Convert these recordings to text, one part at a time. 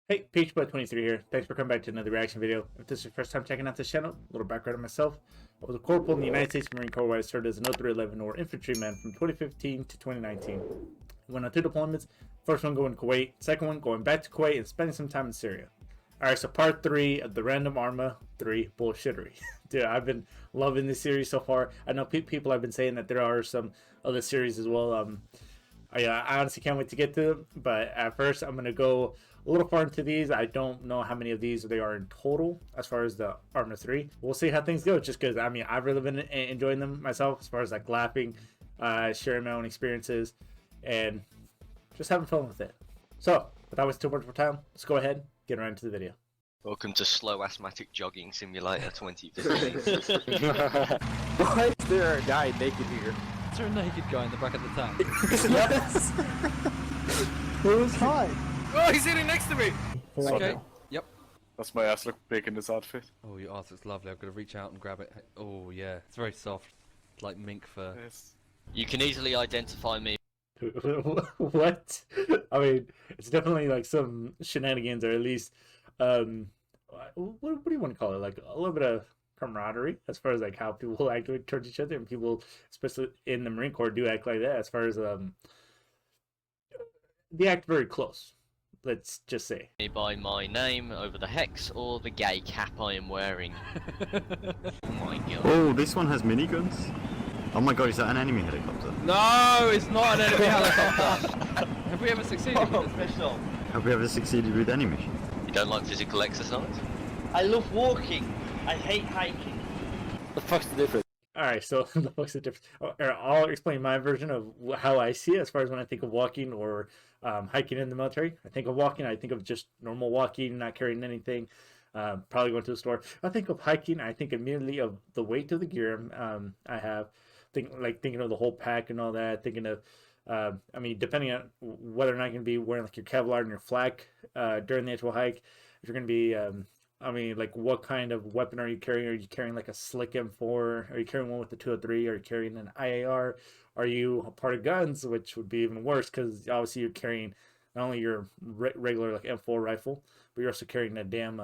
Hey, PHBud23 here. Thanks for coming back to another reaction video. If this is your first time checking out this channel, a little background on myself. I was a corporal in the United States Marine Corps where I served as an 0311 or infantryman from 2015 to 2019. Went on 2 deployments, first one going to Kuwait, second one going back to Kuwait and spending some time in Syria. Alright, so part 3 of the Random Arma3 Bullshittery. Dude, I've been loving this series so far. I know people have been saying that there are some other series as well. I honestly can't wait to get to them, but at first I'm going to go a little far into these. I don't know how many of these there are in total as far as the Arma 3. We'll see how things go, just because, I mean, I've really been enjoying them myself as far as like laughing, sharing my own experiences, and just having fun with it. So, without wasting too much more time, let's go ahead and get right into the video. Welcome to Slow Asthmatic Jogging Simulator 2015. Why is there a guy naked here? Is there a naked guy in the back of the tank? Yes! Who's hot? Oh, he's sitting next to me! Okay, yep. Does my ass look big in this outfit? Oh, your ass looks lovely. I'm gonna reach out and grab it. Oh, yeah, it's very soft. It's like mink fur. Yes. You can easily identify me. What? I mean, it's definitely like some shenanigans, or at least, what do you want to call it? Like a little bit of camaraderie as far as like how people act towards each other, and people, especially in the Marine Corps, do act like that. As far as they act very close. Let's just say. By my name over the hex or the gay cap I am wearing. Oh my god. Oh, this one has miniguns. Oh my god, is that an enemy helicopter? No, it's not an enemy helicopter! Have we ever succeeded with this mission? Have we ever succeeded with any mission? You don't like physical exercise? I love walking. I hate hiking. The fuck's the difference? Alright, so the fuck's the difference? I'll explain my version of how I see it as far as when I think of walking or hiking in the military. I think of walking, I think of just normal walking, not carrying anything, probably going to the store. I think of hiking, I think immediately of the weight of the gear I have, thinking of the whole pack and all that, thinking of, I mean, depending on whether or not you're going to be wearing like your Kevlar and your flak during the actual hike, if you're going to be, I mean, like, what kind of weapon are you carrying? Are you carrying like a slick M4? Are you carrying one with the 203? Are you carrying an IAR? Are you a part of guns, which would be even worse because obviously you're carrying not only your regular like M4 rifle, but you're also carrying a damn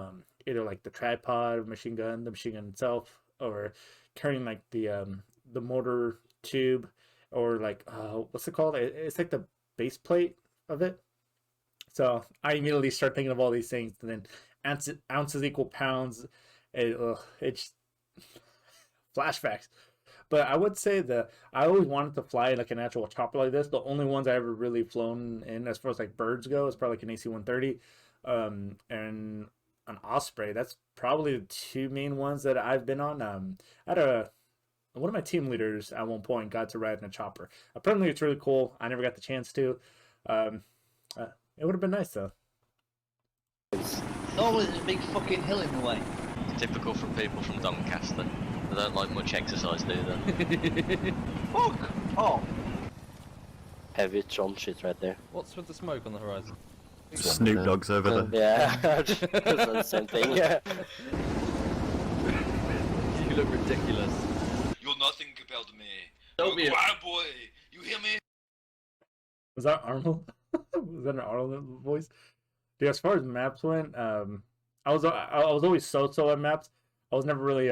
either like the tripod machine gun, the machine gun itself, or carrying like the motor tube, or like what's it called? It's like the base plate of it. So I immediately start thinking of all these things, and then ounces equal pounds. It's flashbacks. But I would say that I always wanted to fly like an actual chopper like this. The only ones I ever really flown in as far as like birds go is probably like an AC-130 and an Osprey. That's probably the two main ones that I've been on. I had one of my team leaders at one point got to ride in a chopper. Apparently it's really cool. I never got the chance to. It would have been nice though. Oh, there's a big fucking hill in the way. Typical from people from Doncaster. They don't like much exercise, do they? Fuck! Oh. Heavy John shit right there. What's with the smoke on the horizon? Snoop Dogg's over there. Yeah, that's the same thing. Yeah. You look ridiculous. You're nothing compared to me. Soviet. You're a wild boy. You hear me? Was that Arnold? Was that an Arnold voice? Dude, as far as maps went, I was always so at maps. I was never really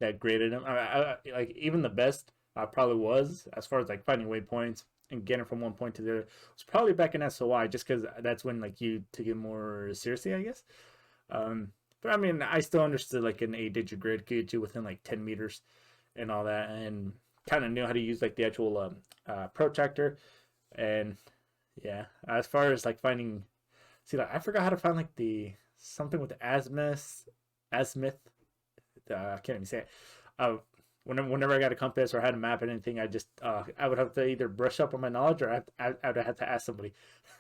that great at them. I like even the best I probably was as far as like finding waypoints and getting from one point to the other. It was probably back in SOI, just because that's when like you took it more seriously, I guess. But I mean, I still understood like an 8-digit grid could get you within like 10 meters and all that, and kind of knew how to use like the actual protractor. And yeah, as far as like finding, see, like I forgot how to find like the something with the azimuth. I can't even say it. Whenever I got a compass or had a map or anything, I would have to either brush up on my knowledge, or I would have to ask somebody,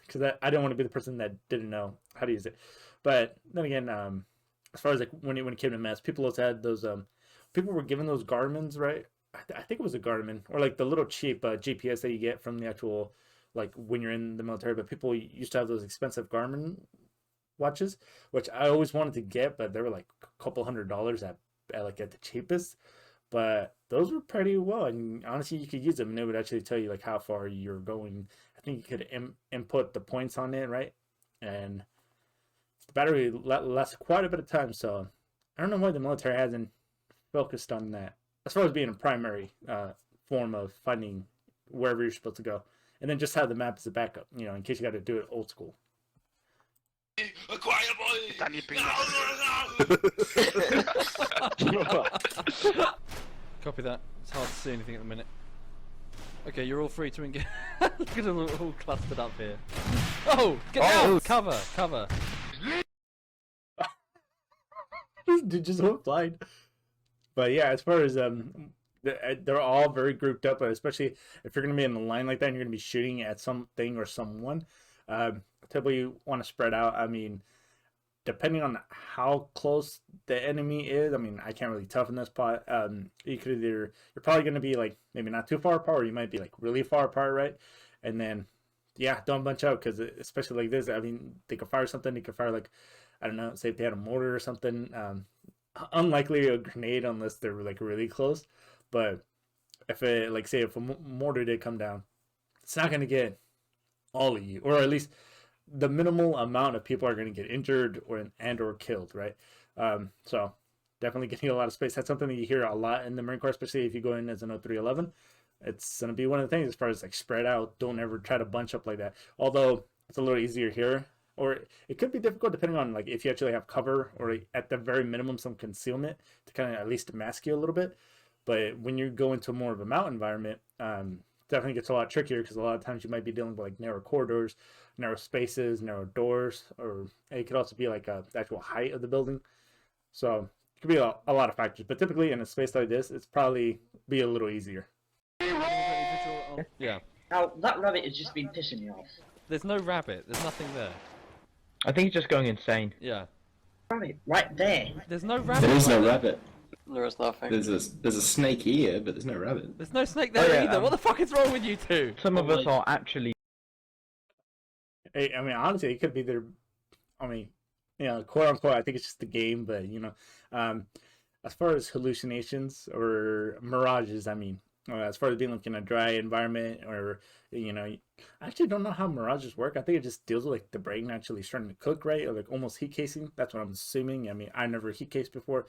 because I didn't want to be the person that didn't know how to use it. But then again, as far as like when it came to maps, people also had those people were given those Garmin's, right? I think it was a Garmin, or like the little cheap GPS that you get from the actual, like when you're in the military. But people used to have those expensive Garmin watches, which I always wanted to get, but they were like a couple $100s at the cheapest. But those were pretty well, and honestly you could use them and it would actually tell you like how far you're going. I think you could input the points on it, right? And battery lasts quite a bit of time. So I don't know why the military hasn't focused on that as far as being a primary form of finding wherever you're supposed to go, and then just have the map as a backup, in case you got to do it old school. A quiet boy! Copy that. It's hard to see anything at the minute. Okay, you're all free to engage. Look at them all clustered up here. Oh, get out! Cover. Dude just went blind. But yeah, as far as they're all very grouped up, especially if you're going to be in a line like that and you're going to be shooting at something or someone. Typically you want to spread out. I mean, depending on how close the enemy is, I mean, I can't really tell from this spot. You could either, you're probably going to be like maybe not too far apart, or you might be like really far apart, right? And then, yeah, don't bunch out, because especially like this, I mean, they could fire something. They could fire like, I don't know, say if they had a mortar or something. Unlikely a grenade unless they're like really close. But if it, like, say if a mortar did come down, it's not going to get all of you, or at least the minimal amount of people are going to get injured or killed, right? So definitely getting a lot of space. That's something that you hear a lot in the Marine Corps, especially if you go in as an 0311. It's going to be one of the things as far as like spread out. Don't ever try to bunch up like that. Although it's a little easier here, or it could be difficult depending on like if you actually have cover, or at the very minimum some concealment to kind of at least mask you a little bit. But when you go into more of a mountain environment, definitely gets a lot trickier, because a lot of times you might be dealing with like narrow corridors, narrow spaces, narrow doors, or it could also be like the actual height of the building. So it could be a lot of factors, but typically in a space like this, it's probably be a little easier. Yeah. Now, that rabbit has just been pissing me off. There's no rabbit. There's nothing there. I think he's just going insane. Yeah. Rabbit, right there. There's no rabbit. There is no rabbit. There is nothing. There's a snake here, but there's no rabbit. There's no snake there either. What the fuck is wrong with you two? Some of us are actually. Hey, I mean, honestly, it could be their. I mean, quote unquote, I think it's just the game, but as far as hallucinations or mirages, I mean, as far as being like in a dry environment, or I actually don't know how mirages work. I think it just deals with like the brain actually starting to cook, right, or like almost heat casing. That's what I'm assuming. I mean, I never heat cased before.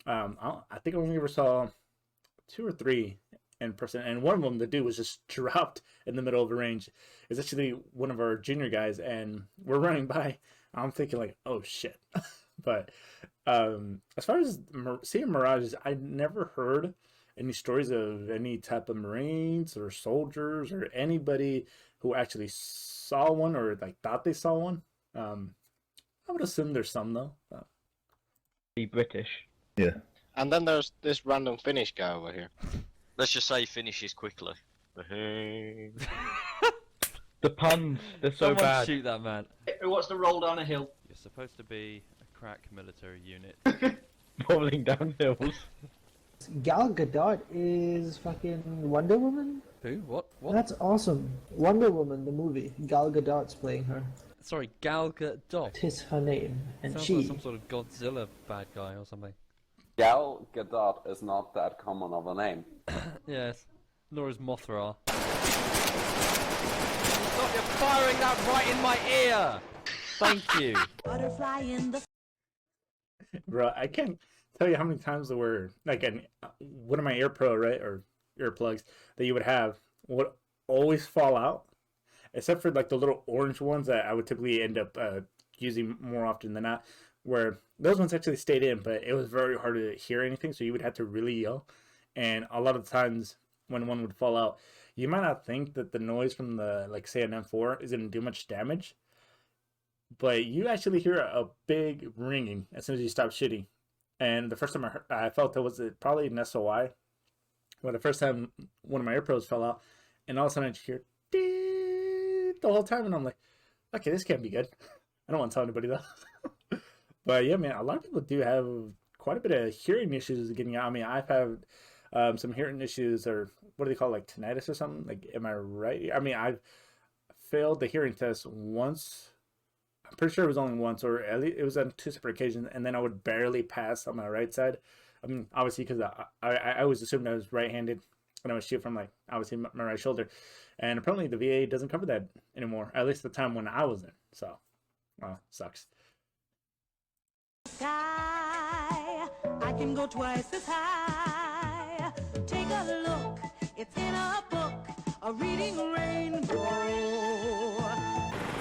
I think I only ever saw 2 or 3 in person, and one of them, the dude was just dropped in the middle of a range. It's actually one of our junior guys, and we're running by. I'm thinking like, oh shit. But as far as seeing mirages, I never heard any stories of any type of Marines or soldiers or anybody who actually saw one or like thought they saw one. I would assume there's some though. Be British. Yeah. And then there's this random Finnish guy over here. Let's just say he finishes quickly. The puns, they're so Someone bad. shoot that man. Who wants to roll down a hill? You're supposed to be a crack military unit. Rolling down hills. Gal Gadot is fucking Wonder Woman? Who? What? What? That's awesome. Wonder Woman, the movie. Gal Gadot's playing her. Sorry, Gal Gadot. Tis her name. And Sounds she... like some sort of Godzilla bad guy or something. Gal Gadot is not that common of a name. Yes. Nor is Mothra. Stop, you're firing that right in my ear! Thank you. Butterfly in the... Bro, I can't tell you how many times there were, like, one of my AirPro, right, or earplugs that you would have would always fall out, except for like the little orange ones that I would typically end up using more often than not, where those ones actually stayed in, but it was very hard to hear anything, so you would have to really yell. And a lot of times when one would fall out, you might not think that the noise from the, like, say an M4 is going to do much damage, but you actually hear a big ringing as soon as you stop shooting. And the first time I felt it was probably an SOI. Well, the first time one of my AirPods fell out, and all of a sudden I just hear ding the whole time, and I'm like, okay, this can't be good. I don't want to tell anybody though. But yeah, man, a lot of people do have quite a bit of hearing issues getting out. I mean, I've had some hearing issues, or what do they call it, like tinnitus or something? Like, am I right? I mean, I've failed the hearing test once. I'm pretty sure it was only once, or at least it was on 2 separate occasions, and then I would barely pass on my right side. I mean, obviously, because I always assumed I was right-handed, and I would shoot from, like, obviously my right shoulder. And apparently the VA doesn't cover that anymore, at least the time when I was in. So, sucks. sky. I can go twice as high. Take a look, it's in a book, a reading rainbow.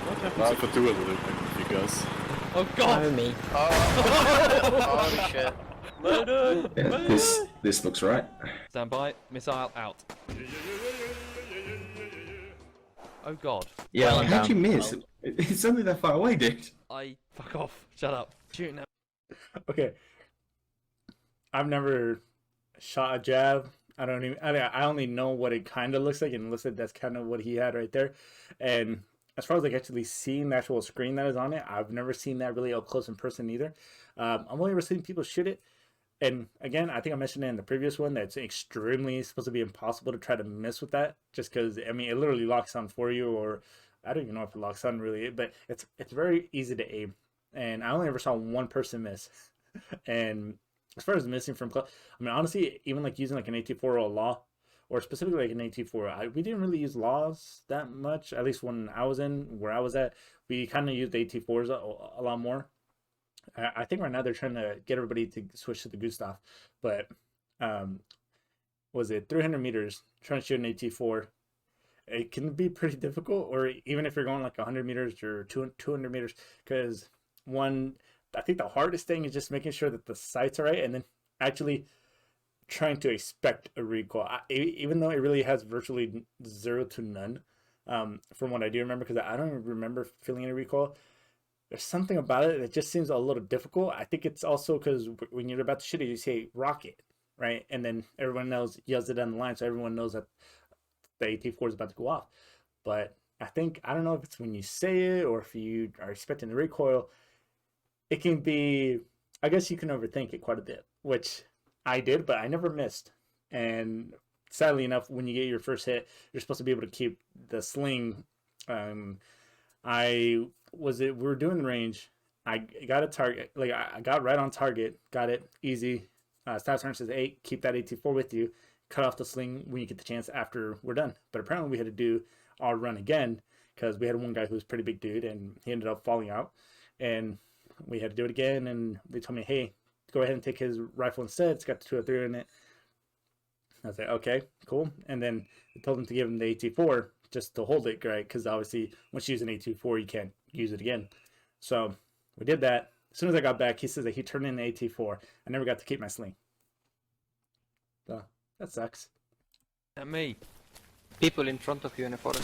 What happens if I do a little bit with you guys? Oh god! me. Holy shit. Yeah, this looks right. Stand by, missile out. Oh god. Yeah, I'm How'd you down. miss? It's only that far away, dude. Fuck off. Shut up. Shoot now. Okay. I've never shot a jab. I only know what it kind of looks like, and it looks like that's kind of what he had right there. And as far as like actually seeing the actual screen that is on it, I've never seen that really up close in person either. I've only ever seen people shoot it. And again, I think I mentioned it in the previous one that it's extremely supposed to be impossible to try to miss with that, just because I mean it literally locks on for you, or I don't even know if it locks on really, but it's very easy to aim. And I only ever saw one person miss. And as far as missing from close, I mean honestly, even like using like an AT4 or a law, or specifically like an AT4, we didn't really use laws that much. At least when I was where I was at, we kind of used AT4s a lot more. I think right now they're trying to get everybody to switch to the Gustav, but was it 300 meters trying to shoot an AT4? It can be pretty difficult, or even if you're going like 100 meters or 200 meters, because I think the hardest thing is just making sure that the sights are right, and then actually trying to expect a recoil, even though it really has virtually 0 to none, from what I do remember, because I don't even remember feeling any recoil. There's something about it that just seems a little difficult. I think it's also because when you're about to shoot it, you say rocket, right? And then everyone yells it down the line, so everyone knows that the AT4 is about to go off. But I don't know if it's when you say it or if you are expecting the recoil, it can be, I guess you can overthink it quite a bit, which I did, but I never missed. And sadly enough, when you get your first hit, you're supposed to be able to keep the sling. We were doing the range. I got a target, like I got right on target, got it easy. Staff sergeant says, "Hey, keep that AT4 with you. Cut off the sling when you get the chance after we're done." But apparently we had to do our run again because we had one guy who was a pretty big dude and he ended up falling out, and we had to do it again. And they told me, "Hey, go ahead and take his rifle instead. It's got the 203 in it." I was like, "Okay, cool." And then they told him to give him the AT4 just to hold it, right? Because obviously, once you use an AT4, you can't use it again. So we did that. As soon as I got back, he says that he turned in the AT4. I never got to keep my sling. So that sucks. And me. People in front of you in the forest.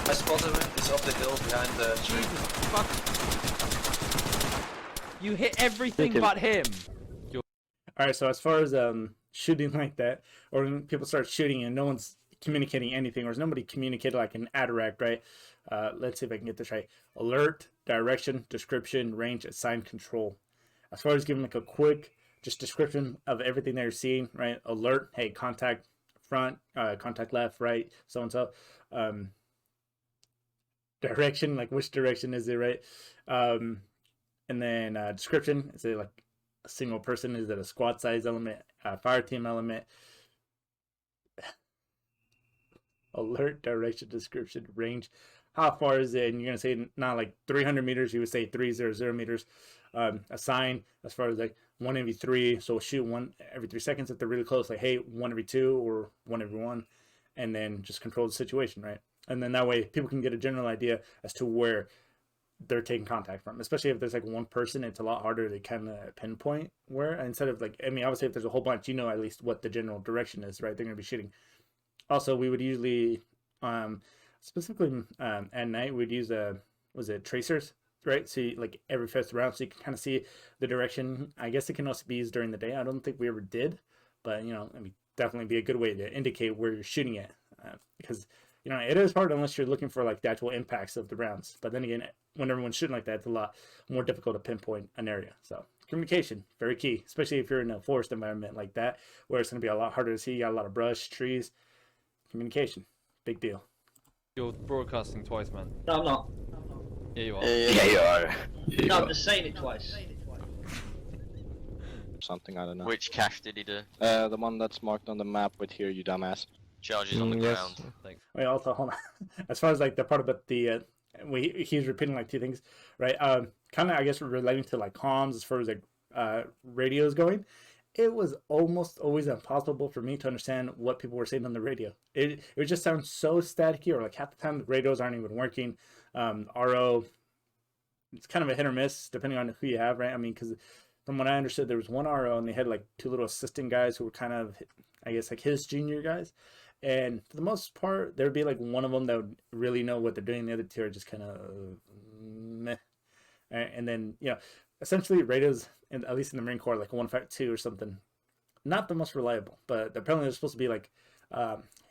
I spotted him. He's up the hill behind the tree. Jesus fuck. You hit everything but him. All right, so as far as shooting like that, or when people start shooting and no one's communicating anything, or there's nobody communicated like an ADDRAC, right? Let's see if I can get this right. Alert, direction, description, range, assign, control. As far as giving like a quick just description of everything that you're seeing, right? Alert, hey, contact front, contact left, right, so and so. Direction, like which direction is it, right? And then description, is it like a single person? Is it a squad size element, fire team element? Alert, direction, description, range. How far is it? And you're gonna say not like 300 meters. You would say 300 meters. Assign as far as like 1 every 3. So shoot 1 every 3 seconds if they're really close. Like hey, 1 every 2 or 1 every 1, and then just control the situation, right? And then that way people can get a general idea as to where they're taking contact from. Especially if there's like one person, it's a lot harder to kind of pinpoint where. Instead of like, I mean, obviously if there's a whole bunch, you know at least what the general direction is, right? They're gonna be shooting. Also, we would usually, specifically at night, we'd use tracers, right? So you, like every 5th round, so you can kind of see the direction. I guess it can also be used during the day. I don't think we ever did, but you know, I mean, definitely be a good way to indicate where you're shooting at, because you know it is hard unless you're looking for like the actual impacts of the rounds. But then again, when everyone's shooting like that, it's a lot more difficult to pinpoint an area. So communication, very key, especially if you're in a forest environment like that, where it's going to be a lot harder to see. You got a lot of brush, trees. Communication, big deal. You're broadcasting twice, man. No, I'm not. Yeah, you are. Yeah, you are. No, I'm just saying it twice. Something, I don't know. Which cache did he do? The one that's marked on the map with here, you dumbass. Charges on the ground. Thanks. Wait, also hold on. As far as like the part about the he's repeating like two things, right? Kind of I guess relating to like comms as far as like radios going. It was almost always impossible for me to understand what people were saying on the radio. It would just sound so staticky, or like half the time the radios aren't even working. RO, it's kind of a hit or miss depending on who you have, right? I mean, because from what I understood, there was one RO and they had like two little assistant guys who were kind of, I guess, like his junior guys. And for the most part, there'd be like one of them that would really know what they're doing. The other two are just kind of meh. And then, essentially radios, at least in the Marine Corps, like 152 or something, not the most reliable, but apparently they're supposed to be like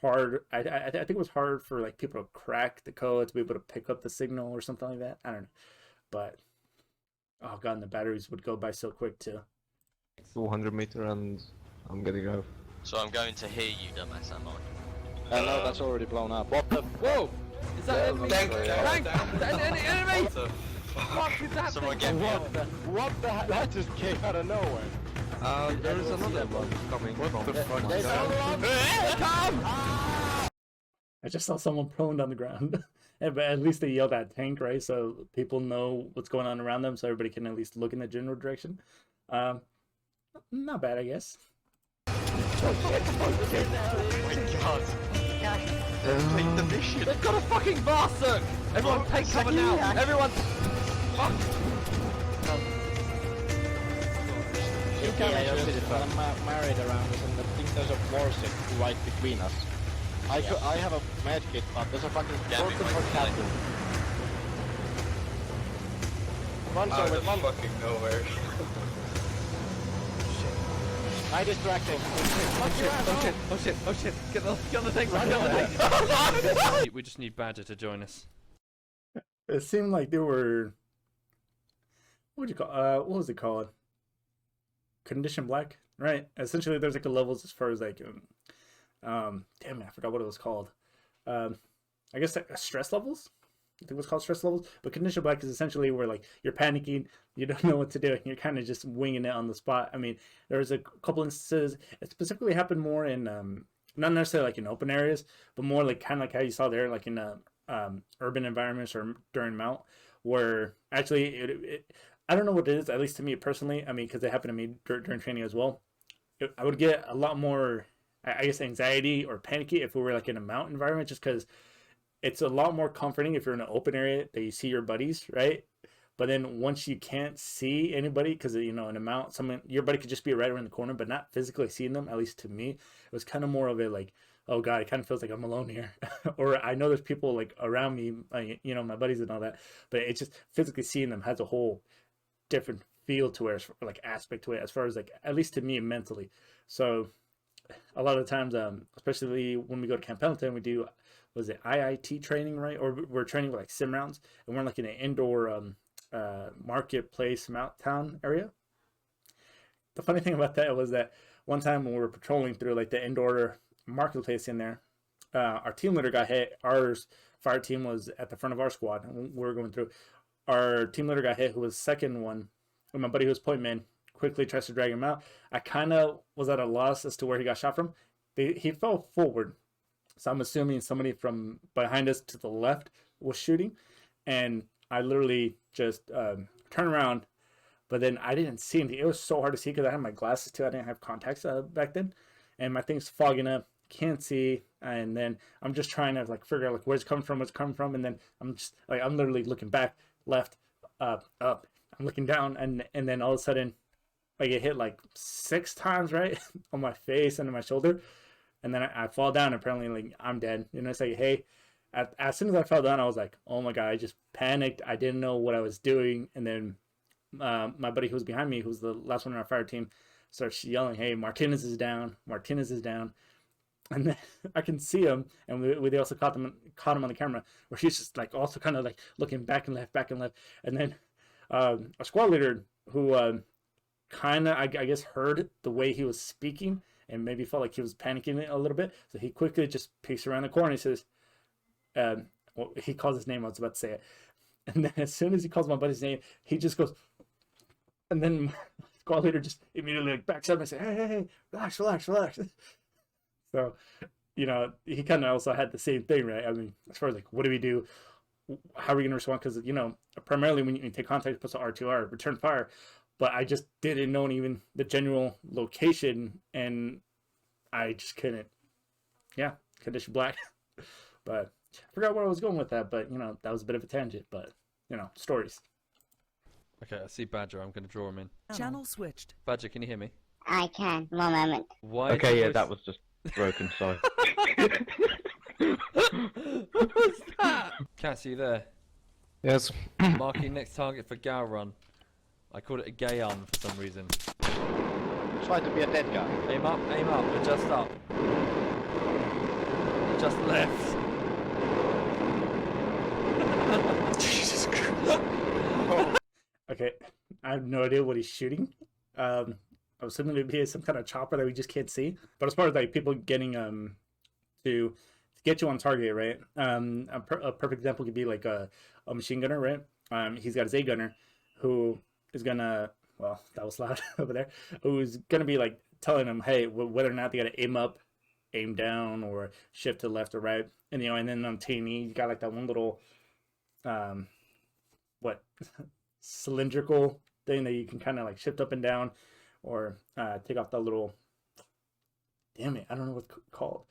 hard. I think it was hard for like people to crack the code to be able to pick up the signal or something like that. I don't know. But, oh god, and the batteries would go by so quick too. 200 meter and I'm getting out. So I'm going to hear you, dumbass, am I? No, that's already blown up. What the? Whoa! Is that enemy? Tank! Tank! Enemy! What the Fuck is that? Someone get me up. What the? That just came out of nowhere. There is another one coming from. The fuck? There's another one! Come! I just saw someone prone on the ground. But at least they yelled at tank, right? So people know what's going on around them, so everybody can at least look in the general direction. Not bad, I guess. Oh my god. Complete the mission. They've got a fucking bastard! Everyone take cover now! Everyone! Fuck! You can I'm married around us, and I think there's a war ship right between us. I have a med kit, but there's a fucking shortage for captain. Runs out over of fucking nowhere. I distracted. Oh shit! Get on the thing! Right on the thing! We just need Badger to join us. It seemed like they were. What would you call? What was it called? Condition black, right? Essentially, there's like a levels as far as like, damn it, I forgot what it was called. I guess like stress levels. I think it was called stress levels. But condition black is essentially where like you're panicking, you don't know what to do, and you're kind of just winging it on the spot. I mean, there was a couple instances. It specifically happened more in not necessarily like in open areas, but more like kind of like how you saw there, like in urban environments or during Mount, where actually I don't know what it is, at least to me personally. I mean, because it happened to me during training as well. I would get a lot more, I guess, anxiety or panicky if we were like in a mountain environment, just because it's a lot more comforting if you're in an open area that you see your buddies, right? But then once you can't see anybody, because in a mount, your buddy could just be right around the corner, but not physically seeing them. At least to me, it was kind of more of a like, oh god, it kind of feels like I'm alone here, or I know there's people like around me, my buddies and all that, but it's just physically seeing them has a whole different feel to it, like aspect to it, as far as like, at least to me mentally. So a lot of the times, especially when we go to Camp Pendleton, we do, was it IIT training, right? Or we're training with like sim rounds, and we're like in an indoor marketplace mount town area. The funny thing about that was that one time when we were patrolling through like the indoor marketplace in there, our team leader got hit. Our fire team was at the front of our squad, and we were going through. Our team leader got hit, who was second one, and my buddy who was point man quickly tries to drag him out. I kind of was at a loss as to where he got shot from. He fell forward, so I'm assuming somebody from behind us to the left was shooting, and I literally just turned around, but then I didn't see anything. It was so hard to see because I had my glasses too. I didn't have contacts back then, and my thing's fogging up, can't see, and then I'm just trying to like figure out like where's it coming from, and then I'm literally looking back, left, up. I'm looking down, and then all of a sudden, I get hit like 6 times, right, on my face and on my shoulder, and then I fall down. Apparently, like I'm dead. It's like, hey, as soon as I fell down, I was like, oh my god, I just panicked. I didn't know what I was doing, and then my buddy who was behind me, who's the last one in our fire team, starts yelling, hey, Martinez is down, and then I can see him, and we also caught him on the camera, where he's just like also kind of like looking back and left, and then our squad leader, who kind of I guess heard the way he was speaking and maybe felt like he was panicking a little bit, so he quickly just peeks around the corner and he says, well, he calls his name, I was about to say it, and then as soon as he calls my buddy's name, he just goes, and then my squad leader just immediately like backs up and says, hey, relax. So, he kind of also had the same thing, right? I mean, as far as like, what do we do? how are we going to respond? Because, you know, primarily when you take contact, you put R2R, return fire. But I just didn't know even the general location, and I just couldn't. Yeah, condition black. But I forgot where I was going with that, but, you know, that was a bit of a tangent, but, you know, stories. Okay, I see Badger. I'm going to draw him in. Channel switched. Badger, can you hear me? I can. One moment. Why? Okay, yeah, that was just broken. Sorry. What was that? Cass, are you there? Yes. Marking next target for Gal Run. I called it a gay on for some reason. Try to be a dead guy. Aim up, adjust up. Adjust left. Jesus Christ. Okay, I have no idea what he's shooting. I'm assuming it'd be some kind of chopper that we just can't see. But as far as like people getting to get you on target, right? A perfect example could be like a machine gunner, right? He's got his A gunner, who is gonna, well, that was loud over there. Who's gonna be like telling him, hey, whether or not they gotta aim up, aim down, or shift to left or right. And you know, and then on T&E, you got like that one little cylindrical thing that you can kind of like shift up and down, or take off that little, damn it, I don't know what it's called.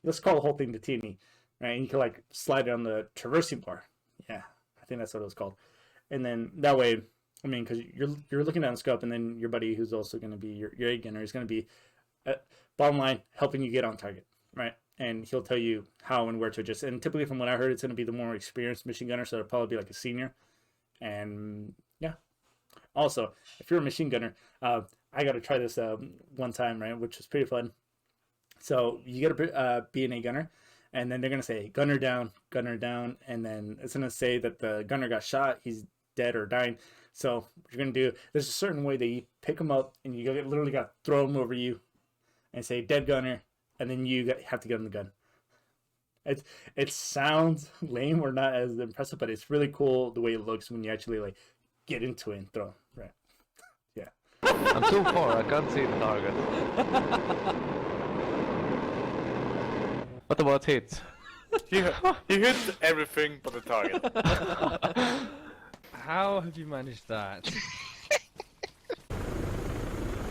Let's call the whole thing the T&E, right? And you can like slide it on the traversing bar. Yeah, I think that's what it was called. And then that way, I mean, because you're looking down the scope, and then your buddy who's also going to be your A gunner is going to be, bottom line, helping you get on target, right? And he'll tell you how and where to adjust. And typically, from what I heard, it's going to be the more experienced machine gunner, so it'll probably be like a senior. And yeah. Also, if you're a machine gunner, I got to try this one time, right, which was pretty fun. So you got to be an A gunner, and then they're going to say gunner down, and then it's going to say that the gunner got shot, he's dead or dying. So what you're going to do, there's a certain way that you pick him up, and you literally got to throw him over you and say dead gunner, and then you have to get him the gun. It sounds lame or not as impressive, but it's really cool the way it looks when you actually like get into it and throw, right? Yeah. I'm too far, I can't see the target. What about hits? He hit everything but the target. How have you managed that?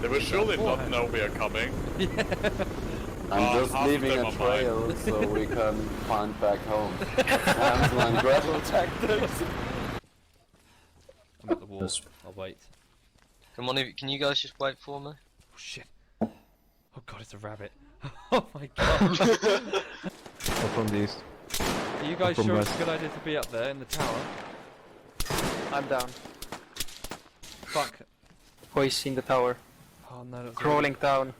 They will surely not know we are coming. I'm just leaving a trail so we can find back home. Hansel and Gretel tactics. I'm at the wall. I'll wait. Come on, can you guys just wait for me? Oh shit. Oh god, it's a rabbit. Oh my god. Or from the east. Are you guys sure it's a good idea to be up there in the tower? I'm down. Fuck. Hoisting the tower. Oh no, that's Crawling down.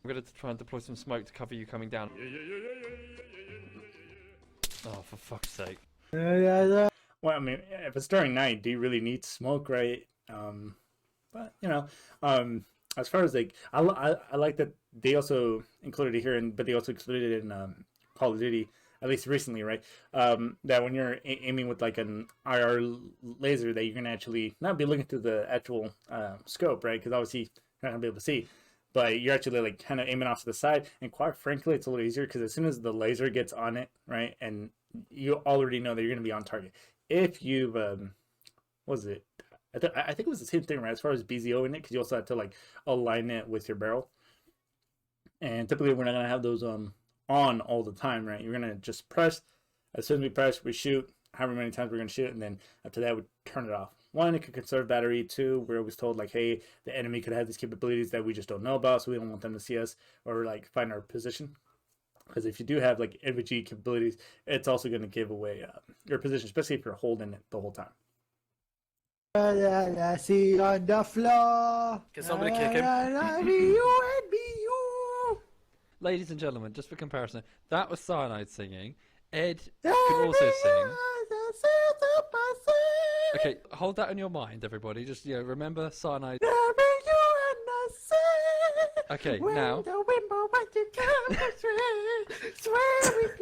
I'm gonna try and deploy some smoke to cover you coming down. Oh, for fuck's sake. Well, I mean, if it's during night, do you really need smoke, right? But you know, as far as like, I like that they also included it here, but they also included it in Call of Duty, at least recently, right? That when you're aiming with like an IR laser, that you're gonna actually not be looking through the actual scope, right? Because obviously you're not gonna be able to see. But you're actually like kind of aiming off to the side, and quite frankly, it's a little easier because as soon as the laser gets on it, right, and you already know that you're going to be on target. If you've, what was it? I think it was the same thing, right? As far as BZO in it, because you also have to like align it with your barrel. And typically, we're not going to have those on all the time, right? You're going to just press. As soon as we press, we shoot. However many times we're going to shoot, and then after that, we turn it off. One, it could conserve battery. Two, we're always told like, hey, the enemy could have these capabilities that we just don't know about, so we don't want them to see us or like find our position. Because if you do have like NVG capabilities, it's also going to give away your position, especially if you're holding it the whole time. See on the floor. Can somebody kick him? Ladies and gentlemen, just for comparison, that was Cyanide singing. Ed could also sing. Okay, hold that in your mind, everybody. Just, you know, remember Cyanide. Okay, now. Swear with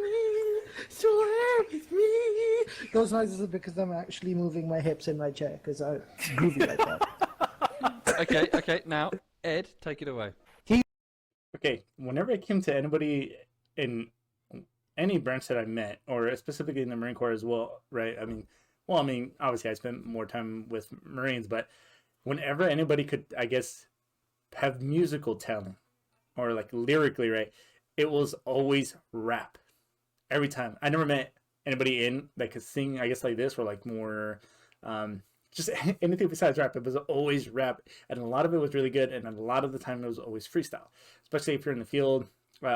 me. Those noises are because I'm actually moving my hips in my chair because I'm groovy like that. Okay, now, Ed, take it away. Okay, whenever it came to anybody in any branch that I met, or specifically in the Marine Corps as well, right? I mean, obviously I spent more time with Marines, but whenever anybody could, I guess, have musical talent or like lyrically, right? It was always rap every time. I never met anybody in that could sing, I guess, like this, or like more, just anything besides rap. It was always rap, and a lot of it was really good, and a lot of the time it was always freestyle, especially if you're in the field.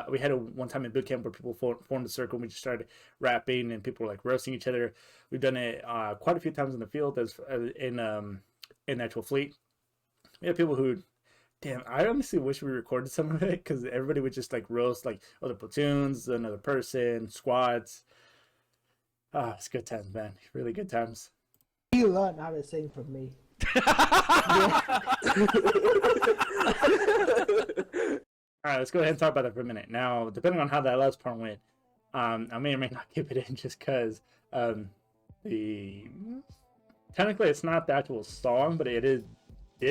We had one time in boot camp where people formed a circle and we just started rapping and people were like roasting each other. We've done it quite a few times in the field as in the actual fleet. We have people who, damn, I honestly wish we recorded some of it because everybody would just like roast like other platoons, another person, squads. It's good times, man. Really good times. You learned how to sing from me. All right, let's go ahead and talk about that for a minute. Now, depending on how that last part went, I may or may not keep it in just because technically it's not the actual song, but did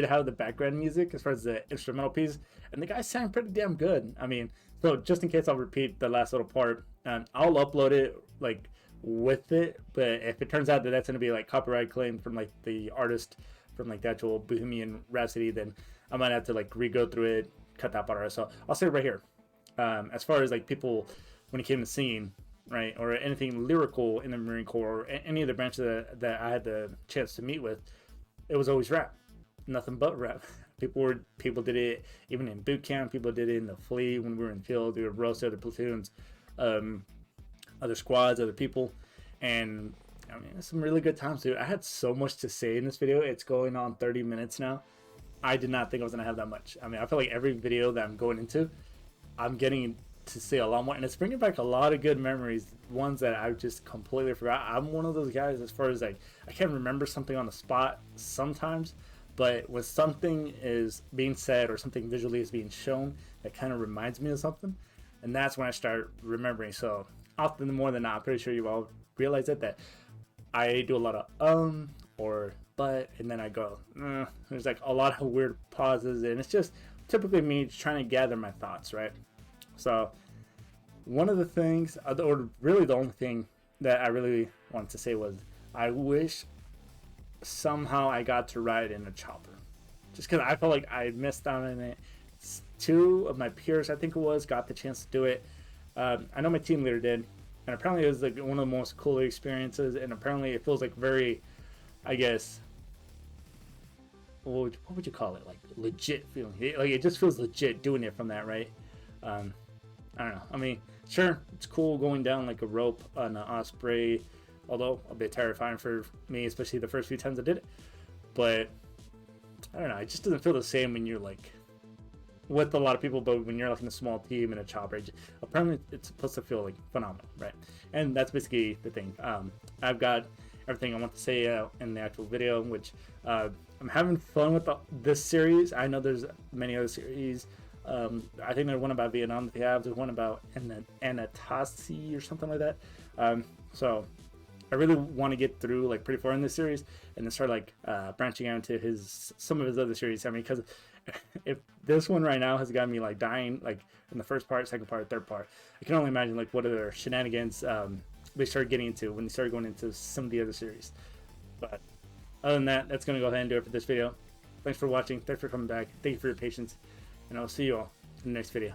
have the background music as far as the instrumental piece, and the guy sang pretty damn good. I mean, so just in case I'll repeat the last little part, I'll upload it like with it, but if it turns out that that's going to be like copyright claim from like the artist from like the actual Bohemian Rhapsody, then I might have to like re-go through it, cut that part out. So I'll say it right here. As far as like people when it came to singing, right, or anything lyrical in the Marine Corps or any of the branches that I had the chance to meet with, it was always rap, nothing but rap. People did it even in boot camp. People did it in the fleet when we were in the field. We would roast other platoons, other squads, other people, and I mean, some really good times, dude. I had so much to say in this video. It's going on 30 minutes now. I did not think I was gonna have that much. I mean, I feel like every video that I'm going into, I'm getting to say a lot more, and it's bringing back a lot of good memories, ones that I just completely forgot. I'm one of those guys as far as like, I can't remember something on the spot sometimes, but when something is being said or something visually is being shown, that kind of reminds me of something, and that's when I start remembering. So often more than not, I'm pretty sure you all realize that I do a lot of or but, and then I go, there's like a lot of weird pauses, and it's just typically me trying to gather my thoughts, right? So one of the things, or really the only thing that I really wanted to say was, I wish somehow I got to ride in a chopper, just because I felt like I missed out on it. Two of my peers, I think it was, got the chance to do it. I know my team leader did, and apparently it was like one of the most cooler experiences, and apparently it feels like very, I guess, what would you call it, like legit feeling. Like it just feels legit doing it from that, right? I don't know. I mean, sure, it's cool going down like a rope on an Osprey, although a bit terrifying for me, especially the first few times I did it. But I don't know, it just doesn't feel the same when you're like with a lot of people, but when you're like in a small team in a chopper, apparently it's supposed to feel like phenomenal, right? And that's basically the thing. I've got everything I want to say in the actual video, which I'm having fun with this series. I know there's many other series. I think there's one about Vietnam that they have. There's one about Anatasi or something like that. So I really want to get through like pretty far in this series and then start like branching out into some of his other series. I mean, because if this one right now has got me like dying like in the first part, second part, third part, I can only imagine like what other shenanigans they started getting into when they started going into some of the other series. But other than that, that's going to go ahead and do it for this video. Thanks for watching. Thanks for coming back. Thank you for your patience. And I'll see you all in the next video.